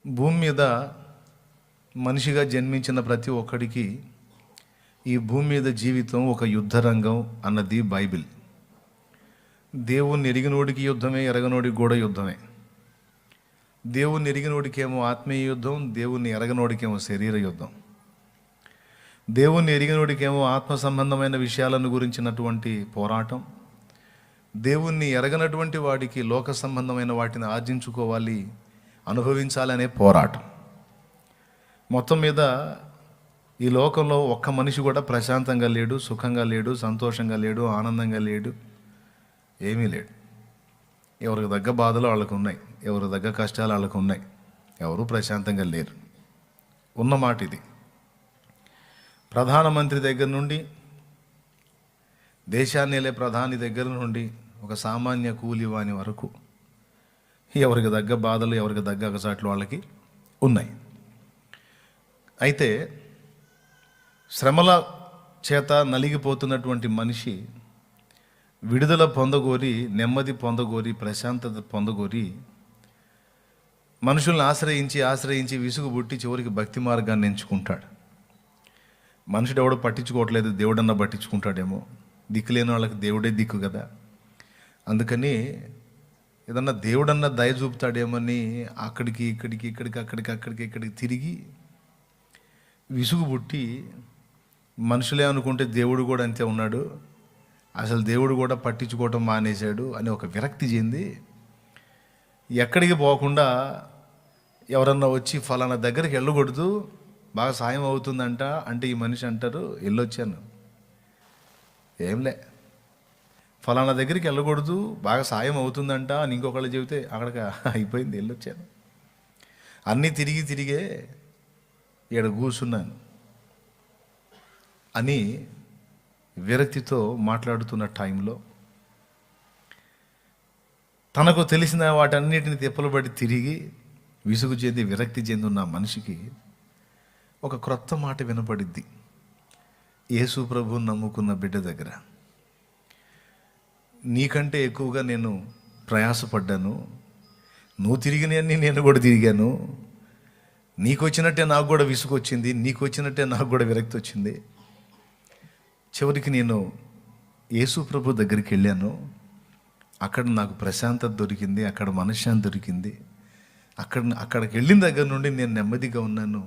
భూమి మీద మనిషిగా జన్మించిన ప్రతి ఒక్కడికి ఈ భూమి మీద జీవితం ఒక యుద్ధ రంగం అన్నది బైబిల్. దేవుణ్ణి ఎరిగినోడికి యుద్ధమే, ఎరగనోడికి కూడా యుద్ధమే. దేవుణ్ణి ఎరిగినోడికేమో ఆత్మీయ యుద్ధం, దేవుణ్ణి ఎరగనోడికేమో శరీర యుద్ధం. దేవుణ్ణి ఎరిగినోడికేమో ఆత్మ సంబంధమైన విషయాలను గురించినటువంటి పోరాటం, దేవుణ్ణి ఎరగనటువంటి వాడికి లోక సంబంధమైన వాటిని ఆర్జించుకోవాలి, అనుభవించాలనే పోరాటం. మొత్తం మీద ఈ లోకంలో ఒక్క మనిషి కూడా ప్రశాంతంగా లేడు, సుఖంగా లేడు, సంతోషంగా లేడు, ఆనందంగా లేడు, ఏమీ లేడు. ఎవరికి తగ్గ బాధలు వాళ్ళకు ఉన్నాయి, ఎవరికి తగ్గ కష్టాలు వాళ్ళకు ఉన్నాయి. ఎవరు ప్రశాంతంగా లేరు. ఉన్నమాట ఇది. ప్రధానమంత్రి దగ్గర నుండి, దేశాన్ని వెళ్ళే ప్రధాని దగ్గర నుండి, ఒక సామాన్య కూలివాని వరకు ఎవరికి తగ్గ బాధలు, ఎవరికి తగ్గ అగసాట్లు వాళ్ళకి ఉన్నాయి. అయితే శ్రమల చేత నలిగిపోతున్నటువంటి మనిషి విడుదల పొందగోరి, నెమ్మది పొందగోరి, ప్రశాంతత పొందగోరి మనుషుల్ని ఆశ్రయించి విసుగు పుట్టి చివరికి భక్తి మార్గాన్ని ఎంచుకుంటాడు. మనుషుడు ఎవడో పట్టించుకోవట్లేదు, దేవుడన్నా పట్టించుకుంటాడేమో. దిక్కు లేని వాళ్ళకి దేవుడే దిక్కు కదా. అందుకని ఏదన్నా దేవుడన్నా దయ చూపుతాడేమని అక్కడికి తిరిగి విసుగు పుట్టి మనుషులే అనుకుంటే దేవుడు కూడా అంతే ఉన్నాడు, అసలు దేవుడు కూడా పట్టించుకోవటం మానేశాడు అని ఒక విరక్తి చెంది ఎక్కడికి పోకుండా ఎవరన్నా వచ్చి ఫలానా దగ్గరికి వెళ్ళకూడదు, బాగా సాయం అవుతుందంట అంటే ఈ మనిషి అంటారు, వెళ్ళొచ్చాను. ఏంలే, ఫలానా దగ్గరికి వెళ్ళకూడదు, బాగా సాయం అవుతుందంట అని ఇంకొకళ్ళు చెబితే అక్కడికి అయిపోయింది, వెళ్ళొచ్చాను. అన్నీ తిరిగే ఈడ కూర్చున్నాను అని విరక్తితో మాట్లాడుతున్న టైంలో తనకు తెలిసిన వాటన్నిటిని తిప్పలుబడి తిరిగి విసుగు చెంది విరక్తి చెందున్న మనిషికి ఒక క్రొత్త మాట వినపడిద్ది. యేసు ప్రభువుని నమ్ముకున్న బిడ్డ దగ్గర, నీకంటే ఎక్కువగా నేను ప్రయాసపడ్డాను, నువ్వు తిరిగినవన్నీ నేను కూడా తిరిగాను, నీకు వచ్చినట్టే నాకు కూడా విసుగు వచ్చింది, నీకు వచ్చినట్టే నాకు కూడా విరక్తి వచ్చింది. చివరికి నేను యేసు ప్రభు దగ్గరికి వెళ్ళాను, అక్కడ నాకు ప్రశాంతత దొరికింది, అక్కడ మనశ్శాంతి దొరికింది. అక్కడికి వెళ్ళిన దగ్గర నుండి నేను నెమ్మదిగా ఉన్నాను,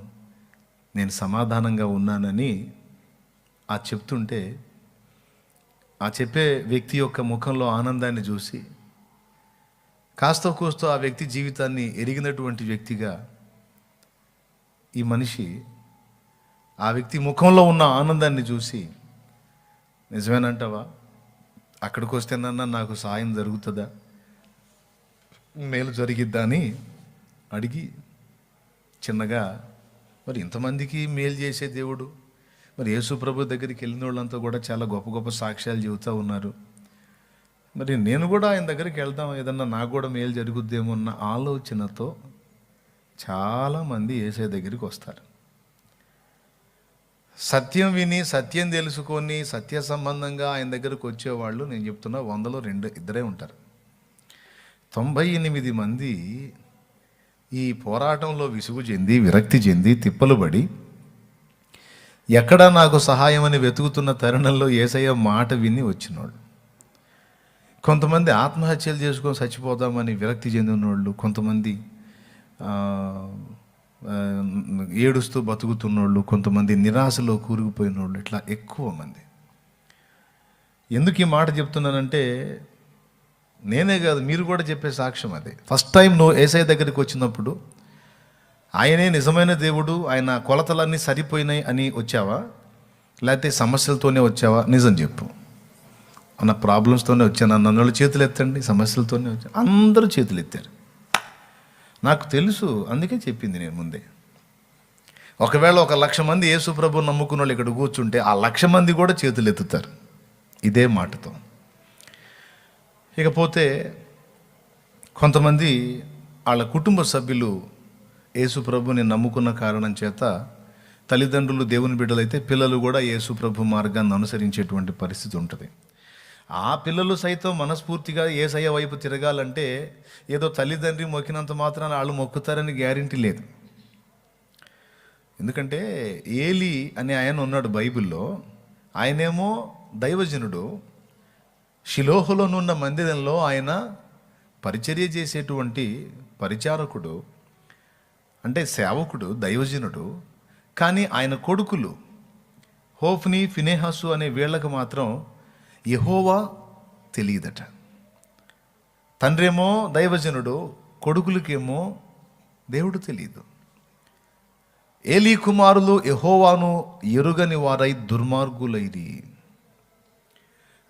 నేను సమాధానంగా ఉన్నానని చెప్తుంటే ఆ చెప్పే వ్యక్తి యొక్క ముఖంలో ఆనందాన్ని చూసి కాస్త కూస్తో ఆ వ్యక్తి జీవితాన్ని ఎరిగినటువంటి వ్యక్తిగా ఈ మనిషి ఆ వ్యక్తి ముఖంలో ఉన్న ఆనందాన్ని చూసి, నిజమేనంటావా, అక్కడికి వస్తేనన్నా నాకు సాయం జరుగుతుందా, మేలు జరిగిద్దా అని అడిగి చిన్నగా, మరి ఇంతమందికి మేలు చేసే దేవుడు, మరి యేసు ప్రభు దగ్గరికి వెళ్ళిన వాళ్ళంతా కూడా చాలా గొప్ప గొప్ప సాక్ష్యాలు చెబుతూ ఉన్నారు, మరి నేను కూడా ఆయన దగ్గరికి వెళ్దాం, ఏదన్నా నాకు కూడా మేలు జరుగుద్దేమో అన్న ఆలోచనతో చాలామంది యేసయ్య దగ్గరికి వస్తారు. సత్యం విని, సత్యం తెలుసుకొని, సత్య సంబంధంగా ఆయన దగ్గరకు వచ్చేవాళ్ళు నేను చెప్తున్నా 100లో 2 ఉంటారు. 98 మంది ఈ పోరాటంలో విసుగు చెంది, విరక్తి చెంది, తిప్పలు పడి ఎక్కడా నాకు సహాయం అని వెతుకుతున్న తరుణంలో యేసయ్య మాట విని వచ్చినోళ్ళు. కొంతమంది ఆత్మహత్యలు చేసుకొని చచ్చిపోదామని విరక్తి చెందిన వాళ్ళు, కొంతమంది ఏడుస్తూ బతుకుతున్నోళ్ళు, కొంతమంది నిరాశలో కూరుకుపోయిన వాళ్ళు, ఇట్లా ఎక్కువ మంది. ఎందుకు ఈ మాట చెప్తున్నానంటే నేనే కాదు, మీరు కూడా చెప్పే సాక్ష్యం అదే. ఫస్ట్ టైం నువ్వు యేసయ్య దగ్గరికి వచ్చినప్పుడు ఆయనే నిజమైన దేవుడు, ఆయన కొలతలన్నీ సరిపోయినాయి అని వచ్చావా, లేకపోతే సమస్యలతోనే వచ్చావా? నిజం చెప్పు. అన్న ప్రాబ్లమ్స్తోనే వచ్చాను అన్న చేతులు ఎత్తండి. సమస్యలతోనే వచ్చాను. అందరూ చేతులు ఎత్తారు. నాకు తెలుసు, అందుకే చెప్పింది నేను ముందే. ఒకవేళ 1,00,000 మంది యేసు ప్రభువుని నమ్ముకున్న వాళ్ళు ఇక్కడ కూర్చుంటే ఆ 1,00,000 మంది కూడా చేతులు ఎత్తుతారు ఇదే మాటతో. ఇకపోతే కొంతమంది వాళ్ళ కుటుంబ సభ్యులు యేసు ప్రభుని నమ్ముకున్న కారణం చేత, తల్లిదండ్రులు దేవుని బిడ్డలైతే పిల్లలు కూడా యేసు ప్రభు మార్గాన్ని అనుసరించేటువంటి పరిస్థితి ఉంటుంది. ఆ పిల్లలు సైతం మనస్ఫూర్తిగా యేసయ్య వైపు తిరగాలంటే ఏదో తల్లిదండ్రి మొక్కినంత మాత్రాన వాళ్ళు మొక్కుతారని గ్యారెంటీ లేదు. ఎందుకంటే ఏలి అనే ఆయన ఉన్నాడు బైబిల్లో. ఆయనేమో దైవజనుడు. షిలోహులోనున్న మందిరంలో ఆయన పరిచర్య చేసేటువంటి పరిచారకుడు, అంటే సేవకుడు, దైవజనుడు. కానీ ఆయన కొడుకులు హోఫ్ని, ఫినెహాసు అనే వీళ్ళకు మాత్రం యెహోవా తెలియదట. తండ్రేమో దైవజనుడు, కొడుకులకేమో దేవుడు తెలియదు. ఏలీ కుమారులు యెహోవాను ఎరుగని వారై దుర్మార్గులైరి.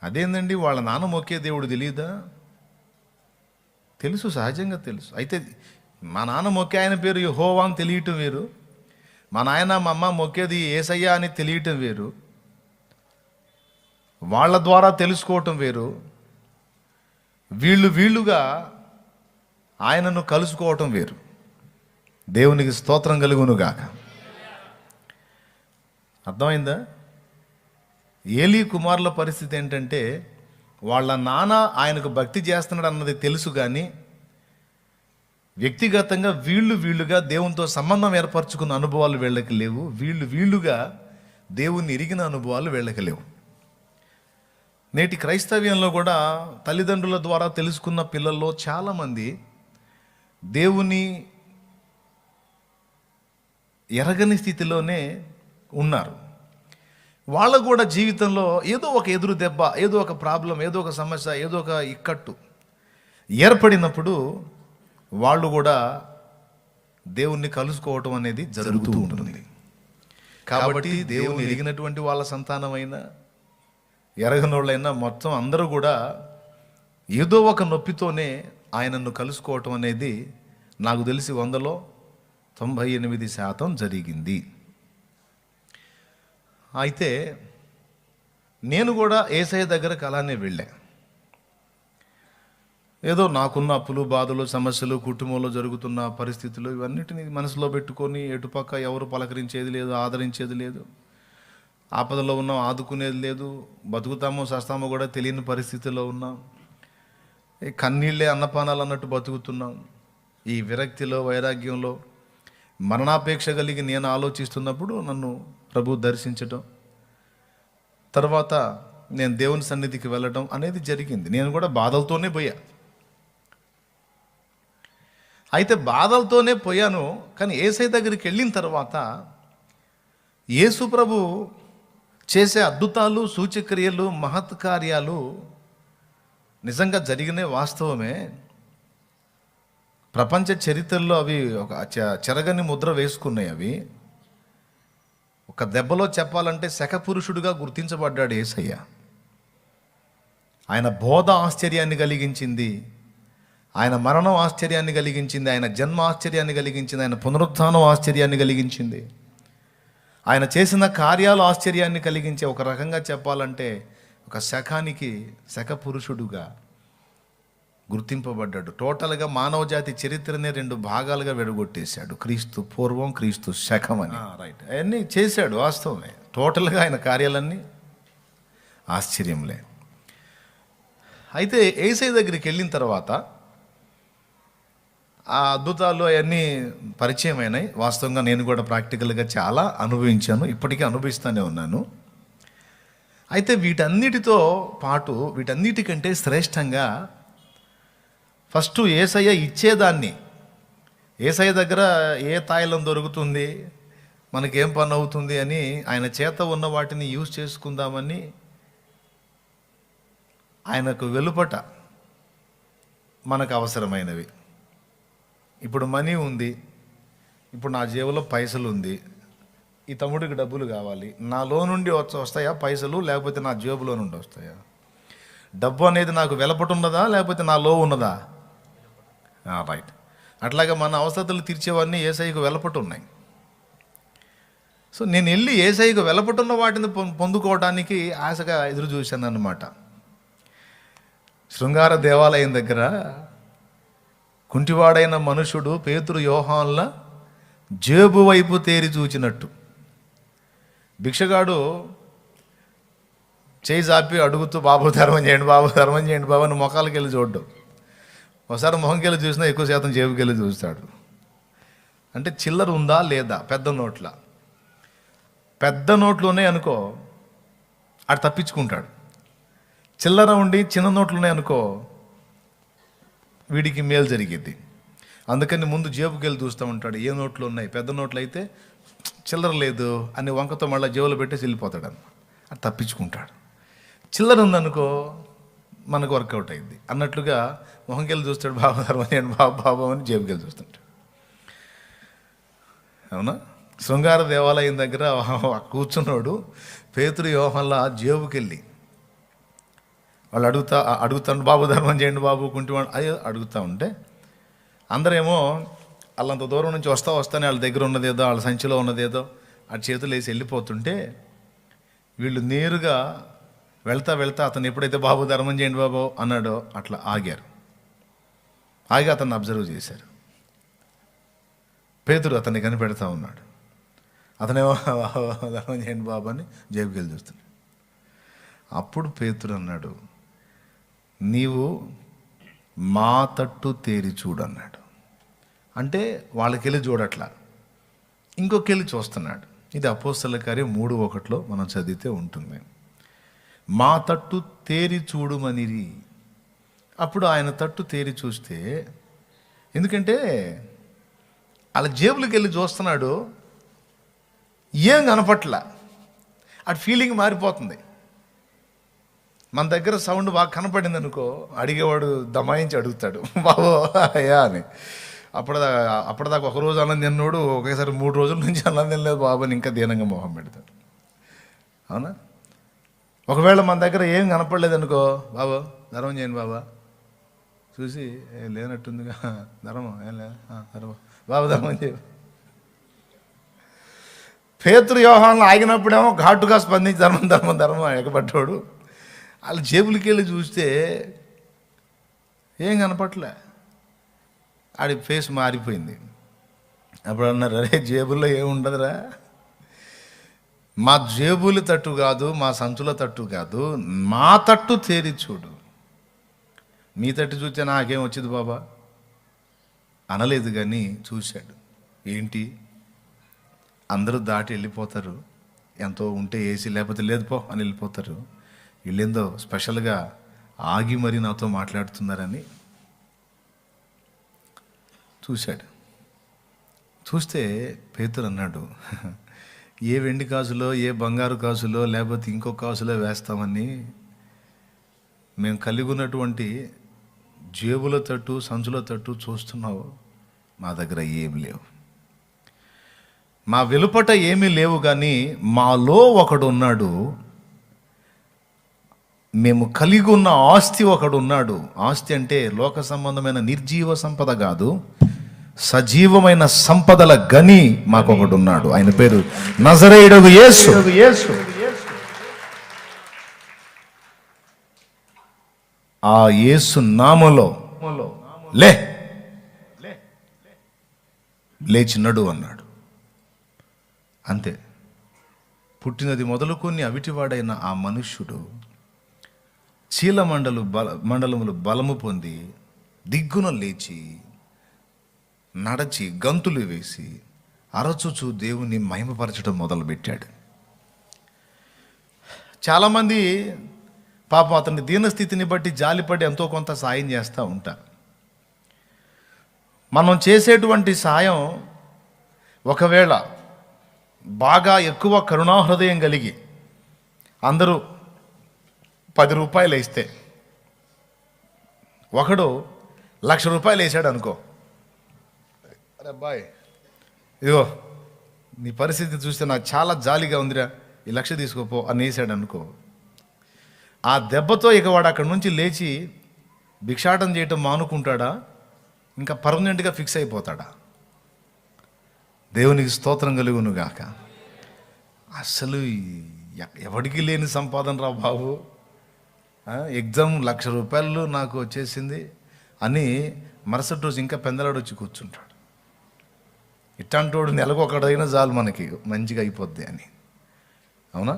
అదేందండి, వాళ్ళ నాన్న మొక్కే దేవుడు తెలియదా? తెలుసు, సహజంగా తెలుసు. అయితే మా నాన్న మొక్కే ఆయన పేరు యెహోవా అని తెలియటం వేరు, మా నాయన మా అమ్మ మొక్కేది యేసయ్య అని తెలియటం వేరు, వాళ్ళ ద్వారా తెలుసుకోవటం వేరు. వీళ్ళుగా ఆయనను కలుసుకోవటం వేరు. దేవునికి స్తోత్రం కలుగునుగాక. అర్థమైందా? ఏలీ కుమారుల పరిస్థితి ఏంటంటే వాళ్ళ నాన్న ఆయనకు భక్తి చేస్తున్నాడు అన్నది తెలుసు, కానీ వ్యక్తిగతంగా వీళ్ళుగా దేవునితో సంబంధం ఏర్పరచుకున్న అనుభవాలు వీళ్ళకి లేవు. వీళ్ళుగా దేవుణ్ణి ఎరిగిన అనుభవాలు వీళ్ళకి లేవు. నేటి క్రైస్తవ్యంలో కూడా తల్లిదండ్రుల ద్వారా తెలుసుకున్న పిల్లల్లో చాలామంది దేవుని ఎరగని స్థితిలోనే ఉన్నారు. వాళ్ళకు కూడా జీవితంలో ఏదో ఒక ఎదురు దెబ్బ, ఏదో ఒక ప్రాబ్లం, ఏదో ఒక సమస్య, ఏదో ఒక ఇక్కట్టు ఏర్పడినప్పుడు వాళ్ళు కూడా దేవుణ్ణి కలుసుకోవటం అనేది జరుగుతూ ఉంటుంది. కాబట్టి దేవుని ఎరిగినటువంటి వాళ్ళ సంతానమైనా ఎరగనోళ్ళైనా మొత్తం అందరూ కూడా ఏదో ఒక నొప్పితోనే ఆయనను కలుసుకోవటం అనేది నాకు తెలిసి 100లో 98% జరిగింది. అయితే నేను కూడా యేసయ్య దగ్గరకు అలానే వెళ్ళా. ఏదో నాకున్న అప్పులు, బాధలు, సమస్యలు, కుటుంబంలో జరుగుతున్న పరిస్థితులు ఇవన్నిటిని మనసులో పెట్టుకొని ఎటుపక్క ఎవరు పలకరించేది లేదు, ఆదరించేది లేదు, ఆపదలో ఉన్నాం ఆదుకునేది లేదు, బతుకుతామో సస్తామో కూడా తెలియని పరిస్థితిలో ఉన్నాం. కన్నీళ్ళే అన్నపానాలు అన్నట్టు బతుకుతున్నాం. ఈ విరక్తిలో, వైరాగ్యంలో మరణాపేక్ష కలిగి నేను ఆలోచిస్తున్నప్పుడు నన్ను ప్రభు దర్శించటం, తర్వాత నేను దేవుని సన్నిధికి వెళ్ళటం అనేది జరిగింది. నేను కూడా బాధలతోనే పోయా. అయితే బాధలతోనే పోయాను, కానీ యేసయ్య దగ్గరికి వెళ్ళిన తర్వాత యేసు ప్రభు చేసే అద్భుతాలు, సూచక్రియలు, మహత్ కార్యాలు నిజంగా జరిగిన వాస్తవమే. ప్రపంచ చరిత్రలో అవి ఒక చెరగని ముద్ర వేసుకున్నాయి. అవి ఒక దెబ్బలో చెప్పాలంటే శకపురుషుడిగా గుర్తించబడ్డాడు యేసయ్య. ఆయన బోధ ఆశ్చర్యాన్ని కలిగించింది, ఆయన మరణం ఆశ్చర్యాన్ని కలిగించింది, ఆయన జన్మ ఆశ్చర్యాన్ని కలిగించింది, ఆయన పునరుత్థానం ఆశ్చర్యాన్ని కలిగించింది, ఆయన చేసిన కార్యాలు ఆశ్చర్యాన్ని కలిగించే, ఒక రకంగా చెప్పాలంటే ఒక శకపురుషుడుగా గుర్తింపబడ్డాడు. టోటల్గా మానవ జాతి చరిత్రనే 2 భాగాలుగా విడగొట్టేశాడు, క్రీస్తు పూర్వం, క్రీస్తు శకం అని. రైట్, అవన్నీ చేశాడు, వాస్తవమే. టోటల్గా ఆయన కార్యాలన్నీ ఆశ్చర్యంలే. అయితే యేసయ్య దగ్గరికి వెళ్ళిన తర్వాత ఆ అద్భుతాలు అవన్నీ పరిచయం అయినాయి. వాస్తవంగా నేను కూడా ప్రాక్టికల్గా చాలా అనుభవించాను, ఇప్పటికీ అనుభవిస్తూనే ఉన్నాను. అయితే వీటన్నిటితో పాటు, వీటన్నిటికంటే శ్రేష్టంగా ఫస్ట్ యేసయ్య ఇచ్చేదాన్ని, యేసయ్య దగ్గర ఏ తాయిలం దొరుకుతుంది, మనకేం పని అవుతుంది అని ఆయన చేత ఉన్న వాటిని యూజ్ చేసుకుందామని ఆయనకు వెలుపట మనకు అవసరమైనవి. ఇప్పుడు మనీ ఉంది, ఇప్పుడు నా జేబులో పైసలు ఉంది, ఈ తమ్ముడికి డబ్బులు కావాలి, నాలో నుండి వస్తాయా పైసలు, లేకపోతే నా జేబులో నుండి వస్తాయా? డబ్బు అనేది నాకు వెలపట ఉన్నదా, లేకపోతే నాలో ఉన్నదా? రైట్. అట్లాగే మన అవసరతలు తీర్చేవన్నీ యేసయ్యకు వెలపట ఉన్నాయి. సో నేను వెళ్ళి యేసయ్యకు వెలపటున్న వాటిని పొందుకోవడానికి ఆశగా ఎదురు చూశాను అన్నమాట. శృంగార దేవాలయం దగ్గర కుంటివాడైన మనుషుడు పేతురు, యోహాన్ల జేబు వైపు తేరి చూచినట్టు భిక్షగాడు చేయి చాపి అడుగుతూ బాబు ధర్మం చేయండి బాబు ధర్మం చేయండి బాబు అని మొఖాలకి వెళ్ళి చూడడం. ఒకసారి మొహంకి వెళ్ళి చూసినా ఎక్కువ శాతం జేబుకి వెళ్ళి చూస్తాడు. అంటే చిల్లర ఉందా లేదా? పెద్ద నోట్లునే అనుకో ఆడు తప్పించుకుంటాడు. చిల్లర ఉండి చిన్న నోట్లున్నాయి అనుకో వీడికి మేలు జరిగిద్ది. అందుకని ముందు జేబుకి వెళ్ళి చూస్తూ ఉంటాడు, ఏ నోట్లు ఉన్నాయి. పెద్ద నోట్లు అయితే చిల్లర లేదు అని వంకతో మళ్ళీ జేబులో పెట్టేసి వెళ్ళిపోతాడు అన్న, అది తప్పించుకుంటాడు. చిల్లర ఉందనుకో మనకు వర్కౌట్ అయింది అన్నట్లుగా మొహంకి వెళ్ళి చూస్తాడు, బాబు ధర్మం చేయండి బాబు బాబు అని జేబుకి వెళ్ళి చూస్తుంటాడు. అవునా? శృంగార దేవాలయం దగ్గర కూర్చున్నాడు పేతురు యోహన్లా జేబుకి వెళ్ళి వాళ్ళు అడుగుతాడు బాబు ధర్మం చేయండి బాబు కుంటివాడు అయ్యో అడుగుతూ ఉంటే అందరేమో వాళ్ళంత దూరం నుంచి వస్తానే వాళ్ళ దగ్గర ఉన్నదేదో వాళ్ళ సంచిలో ఉన్నదేదో ఆ చేతులు వేసి వెళ్ళిపోతుంటే వీళ్ళు నేరుగా వెళ్తా అతను ఎప్పుడైతే బాబు ధర్మం చేయండి బాబు అన్నాడో అట్లా ఆగి అతన్ని అబ్జర్వ్ చేశారు. పేతురు అతన్ని కనిపెడతా ఉన్నాడు. అతనేమో ధర్మం చేయండి బాబు అని జేబుకి వెళ్ళి చూస్తున్నాడు. అప్పుడు పేతురు అన్నాడు, నీవు మా తట్టు తేరి చూడు అన్నాడు. అంటే వాళ్ళకెళ్ళి చూడట్లా, ఇంకొకెళ్ళి చూస్తున్నాడు. ఇది అపోస్తలుల కార్యం 3:1 మనం చదివితే ఉంటుంది. మా తట్టు తేరి చూడుమనిరి. అప్పుడు ఆయన తట్టు తేరి చూస్తే, ఎందుకంటే వాళ్ళ జేబులకి వెళ్ళి చూస్తున్నాడు, ఏం కనపట్ల. అటు ఫీలింగ్ మారిపోతుంది. మన దగ్గర సౌండ్ బాగా కనపడింది అనుకో అడిగేవాడు దమాయించి అడుగుతాడు బాబు అయ్యా అని. అప్పటిదాకా ఒకరోజు అన్నం తిన్నోడు ఒకేసారి 3 రోజుల నుంచి అన్నం తినలేదు బాబు అని ఇంకా దీనంగా మొహం పెడతాడు. అవునా? ఒకవేళ మన దగ్గర ఏం కనపడలేదు అనుకో, బాబు ధర్మం చేయండి బాబా, చూసి లేనట్టుందిగా ధర్మం ఏం లేదు ధర్మం బాబు ధర్మం చేయ. పేతురు యోహాన్లు ఆగినప్పుడేమో ఘాటుగా స్పందించి ధర్మం ఎగబడ్డాడు. వాళ్ళ జేబులకి వెళ్ళి చూస్తే ఏం కనపట్లే. ఆడి ఫేస్ మారిపోయింది. అప్పుడు అన్నారు, అరే జేబుల్లో ఏముండదురా, మా జేబుల తట్టు కాదు, మా సంచుల తట్టు కాదు, మా తట్టు తేరి చూడు. మీ తట్టు చూస్తే నాకేం వచ్చింది బాబా అనలేదు, కానీ చూశాడు. ఏంటి, అందరూ దాటి వెళ్ళిపోతారు, ఎంతో ఉంటే ఏసీ లేకపోతే లేదు పో అని వెళ్ళిపోతారు. వీళ్ళేందో స్పెషల్గా ఆగి మరి నాతో మాట్లాడుతున్నారని చూశాడు. చూస్తే పేతురు అన్నాడు, ఏ వెండి కాసులో ఏ బంగారు కాసులో లేకపోతే ఇంకో కాసులో వేస్తామని మేము కలిగి ఉన్నటువంటి జేబుల తట్టు సంచుల తట్టు చూస్తున్నావు, మా దగ్గర ఏమి లేవు. మా వెలుపట ఏమీ లేవు, కానీ మాలో ఒకడు ఉన్నాడు, మేము కలిగి ఉన్న ఆస్తి ఒకడు ఉన్నాడు. ఆస్తి అంటే లోక సంబంధమైన నిర్జీవ సంపద కాదు, సజీవమైన సంపదల గని మాకొకడు ఉన్నాడు. ఆయన పేరు నజరేయుడగు యేసు. ఆ యేసు నామములో లేచినడు అన్నాడు. అంతే. పుట్టినది మొదలుకొని అవిటివాడైన ఆ మనుష్యుడు మండలములు బలము పొంది దిగ్గున లేచి నడచి గంతులు వేసి అరచుచు దేవుని మహిమపరచడం మొదలుపెట్టాడు. చాలామంది పాపం అతని దీనస్థితిని బట్టి జాలిపడి ఎంతో కొంత సాయం చేస్తూ ఉంటారు. మనం చేసేటువంటి సాయం ఒకవేళ బాగా ఎక్కువ కరుణాహృదయం కలిగి అందరూ 10 రూపాయలు వేస్తే, ఒకడు 1,00,000 రూపాయలు వేసాడు అనుకో, అరే అబ్బాయి ఇదిగో నీ పరిస్థితి చూస్తే నాకు చాలా జాలిగా ఉందిరా, ఈ 1,00,000 తీసుకోపో అని వేసాడు అనుకో, ఆ దెబ్బతో ఇక వాడు అక్కడి నుంచి లేచి భిక్షాటం చేయటం మానుకుంటాడా, ఇంకా పర్మనెంట్గా ఫిక్స్ అయిపోతాడా? దేవునికి స్తోత్రం కలుగును గాక. అసలు ఎవడికి లేని సంపాదన రా బాబు, ఎగ్జామ్ 1,00,000 రూపాయలు నాకు వచ్చేసింది అని మరుసటి రోజు ఇంకా పెందలాడు వచ్చి కూర్చుంటాడు. ఇట్లాంటోడు నెలకు ఒకడైనా చాలు మనకి మంచిగా అయిపోద్ది అని. అవునా?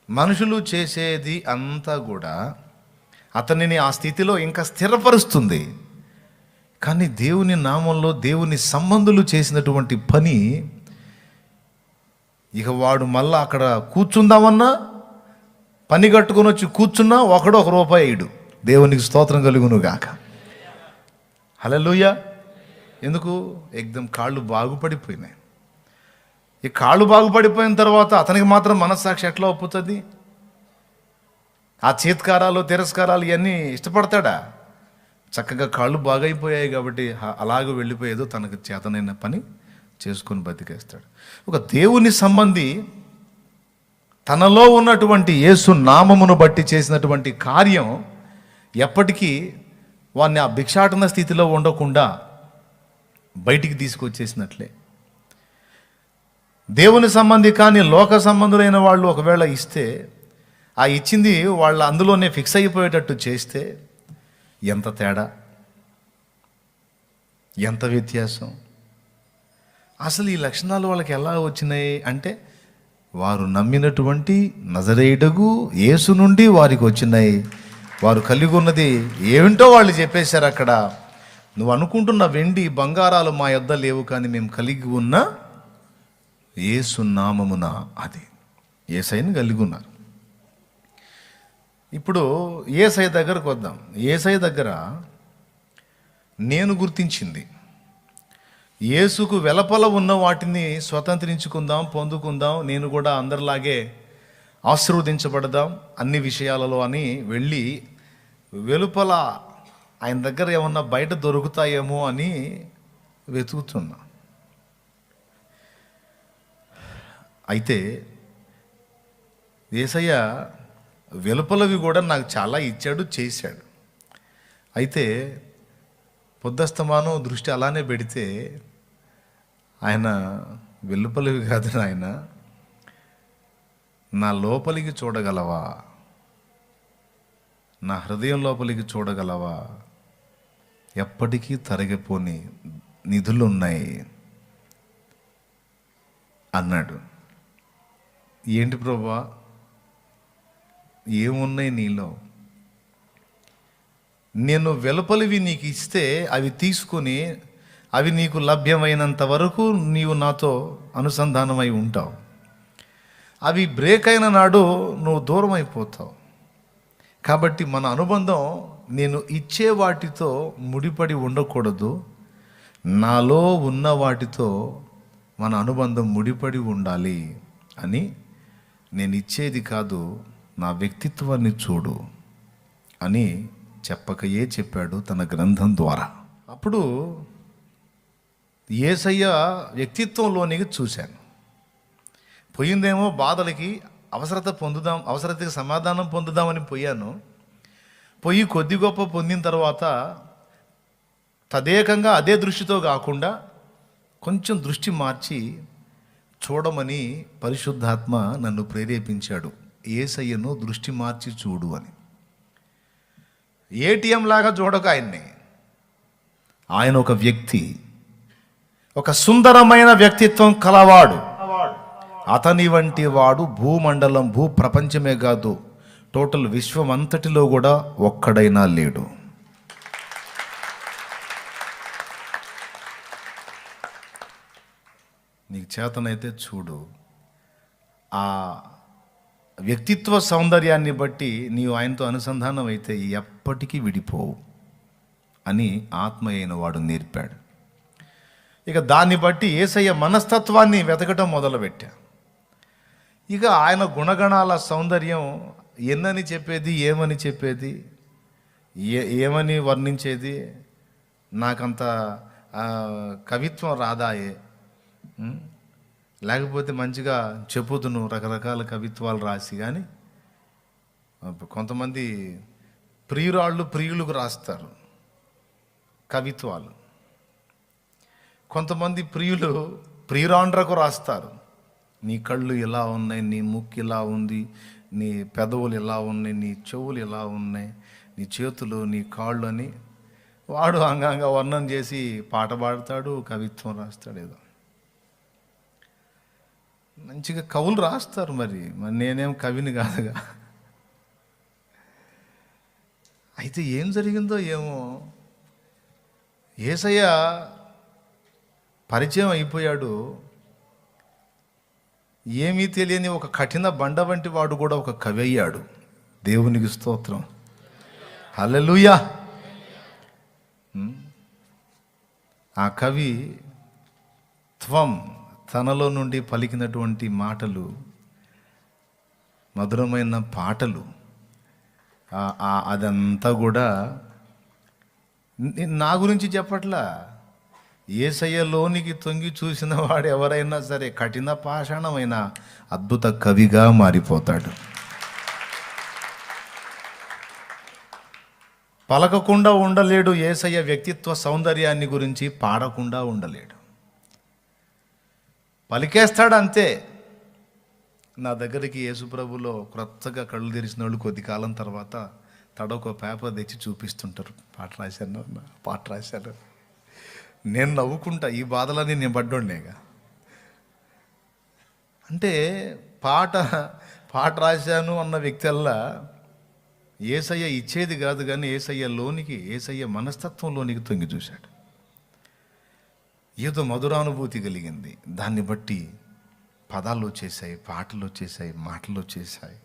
మనుషులు చేసేది అంతా కూడా అతనిని ఆ స్థితిలో ఇంకా స్థిరపరుస్తుంది. కానీ దేవుని నామంలో దేవుని సంబంధులు చేసినటువంటి పని, ఇక వాడు మళ్ళా అక్కడ కూర్చుందామన్నా, పని కట్టుకొని వచ్చి కూర్చున్నా ఒకడు ₹1 ఇడు. దేవునికి స్తోత్రం కలుగును గాక. హల్లెలూయా. ఎందుకు? ఎగ్దం కాళ్ళు బాగుపడిపోయినాయి. ఈ కాళ్ళు బాగుపడిపోయిన తర్వాత అతనికి మాత్రం మనస్సాక్షి ఎట్లా ఒప్పుతుంది? ఆ చేత్కారాలు తిరస్కారాలు ఇవన్నీ ఇష్టపడతాడా? చక్కగా కాళ్ళు బాగైపోయాయి కాబట్టి అలాగ వెళ్ళిపోయేదో తనకు చేతనైన పని చేసుకొని బతికేస్తాడు. ఒక దేవుని సంబంధి తనలో ఉన్నటువంటి యేసు నామమును బట్టి చేసినటువంటి కార్యం ఎప్పటికీ వాడిని ఆ భిక్షాటన స్థితిలో ఉండకుండా బయటికి తీసుకొచ్చేసినట్లే. దేవుని సంబంధి కానీ లోక సంబంధులైన వాళ్ళు ఒకవేళ ఇస్తే, ఆ ఇచ్చింది వాళ్ళ అందులోనే ఫిక్స్ అయిపోయేటట్టు చేస్తే ఎంత తేడా, ఎంత వ్యత్యాసం. అసలు ఈ లక్షణాలు వాళ్ళకి ఎలా వచ్చినాయి అంటే, వారు నమ్మినటువంటి నజరేయుడగు యేసు నుండి వారికి వచ్చినాయి. వారు కలిగి ఉన్నది ఏమిటో వాళ్ళు చెప్పేశారు అక్కడ. నువ్వు అనుకుంటున్న వెండి బంగారాలు మా యొద్ద లేవు, కానీ మేము కలిగి ఉన్న యేసు నామమున అది యేసయ్యను కలిగి ఉన్నారు. ఇప్పుడు యేసయ్య దగ్గరకు వద్దాం. యేసయ్య దగ్గర నేను గుర్తించింది, యేసుకు వెలపల ఉన్న వాటిని స్వతంత్రించుకుందాం, పొందుకుందాం, నేను కూడా అందరిలాగే ఆశీర్వదించబడదాం అన్ని విషయాలలో అని వెళ్ళి వెలుపల ఆయన దగ్గర ఏమన్నా బయట దొరుకుతాయేమో అని వెతుకుతున్నా. అయితే యేసయ్య వెలుపలవి కూడా నాకు చాలా ఇచ్చాడు, చేశాడు. అయితే పొద్దస్తమానం దృష్టి అలానే పెడితే ఆయన వెలుపలవి కాదు, ఆయన నా లోపలికి చూడగలవా, నా హృదయం లోపలికి చూడగలవా, ఎప్పటికీ తరగిపోని నిధులు ఉన్నాయి అన్నాడు. ఏంటి ప్రభువా, ఏమున్నాయి నీలో? నేను వెలుపలివి నీకు ఇస్తే అవి తీసుకొని అవి నీకు లభ్యమైనంత వరకు నీవు నాతో అనుసంధానమై ఉంటావు. అవి బ్రేక్ అయిన నాడు నువ్వు దూరం అయిపోతావు. కాబట్టి మన అనుబంధం నేను ఇచ్చే వాటితో ముడిపడి ఉండకూడదు, నాలో ఉన్న వాటితో మన అనుబంధం ముడిపడి ఉండాలి అని, నేను ఇచ్చేది కాదు నా వ్యక్తిత్వాన్ని చూడు అని చెప్పకయే చెప్పాడు తన గ్రంథం ద్వారా. అప్పుడు యేసయ్య వ్యక్తిత్వంలోనికి చూశాను. పోయిందేమో బాధలకి, అవసరతకి సమాధానం పొందుదామని పోయాను. పోయి కొద్ది గొప్ప పొందిన తర్వాత తదేకంగా అదే దృష్టితో కాకుండా కొంచెం దృష్టి మార్చి చూడమని పరిశుద్ధాత్మ నన్ను ప్రేరేపించాడు. యేసయ్యను దృష్టి మార్చి చూడు అని. ఏటీఎం లాగా చూడక ఆయన్ని. ఆయన ఒక వ్యక్తి, ఒక సుందరమైన వ్యక్తిత్వం కలవాడు. అతని వంటి వాడు భూమండలం, భూ ప్రపంచమే కాదు, టోటల్ విశ్వం అంతటిలో కూడా ఒక్కడైనా లేడు. నీకు చేతనైతే చూడు. ఆ వ్యక్తిత్వ సౌందర్యాన్ని బట్టి నీవు ఆయనతో అనుసంధానం అయితే ఎప్పటికీ విడిపోవు అని ఆత్మ అయిన వాడు నేర్పాడు. ఇక దాన్ని బట్టి యేసయ్య మనస్తత్వాన్ని వెతకటం మొదలుపెట్టా. ఇక ఆయన గుణగణాల సౌందర్యం ఎన్నని చెప్పేది, ఏమని చెప్పేది, ఏమని వర్ణించేది, నాకంత కవిత్వం రాదాయే, లేకపోతే మంచిగా చెప్పుదును రకరకాల కవిత్వాలు రాసి. కానీ కొంతమంది ప్రియులకు రాస్తారు కవిత్వాలు, కొంతమంది ప్రియురాండ్రకు రాస్తారు. నీ కళ్ళు ఇలా ఉన్నాయి, నీ ముక్కు ఇలా ఉంది, నీ పెదవులు ఇలా ఉన్నాయి, నీ చెవులు ఇలా ఉన్నాయి, నీ చేతులు, నీ కాళ్ళు అని వాడు అంగంగా వర్ణన చేసి పాట పాడతాడు, కవిత్వం రాస్తాడు. ఏదో మంచిగా కవులు రాస్తారు. మరి నేనేం కవిని కాదుగా. అయితే ఏం జరిగిందో ఏమో, యేసయ్య పరిచయం అయిపోయాడు. ఏమీ తెలియని ఒక కఠిన బండ వంటి వాడు కూడా ఒక కవి అయ్యాడు. దేవునికి స్తోత్రం, హల్లెలూయా. ఆ కవి తనలో నుండి పలికినటువంటి మాటలు, మధురమైన పాటలు, అదంతా కూడా నా గురించి చెప్పట్లా. యేసయ్యలోనికి తొంగి చూసిన వాడు ఎవరైనా సరే కఠిన పాషాణమైన అద్భుత కవిగా మారిపోతాడు. పలకకుండా ఉండలేడు. యేసయ్య వ్యక్తిత్వ సౌందర్యాన్ని గురించి పాడకుండా ఉండలేడు. పలికేస్తాడు అంతే. నా దగ్గరికి యేసుప్రభులో క్రొత్తగా కళ్ళు తెరిచిన వాళ్ళు కొద్ది కాలం తర్వాత తడొక పేపర్ తెచ్చి చూపిస్తుంటారు. పాట రాశాను. నేను నవ్వుకుంటా, ఈ బాధలని నేను పడ్డోండేగా. అంటే పాట రాశాను అన్న వ్యక్తిల్లా యేసయ్య ఇచ్చేది కాదు, కానీ యేసయ్య మనస్తత్వంలోనికి తొంగి చూశాడు. ఏదో మధురానుభూతి కలిగింది. దాన్ని బట్టి పదాలు వచ్చేసాయి, పాటలు వచ్చేసాయి, మాటలు వచ్చేసాయి.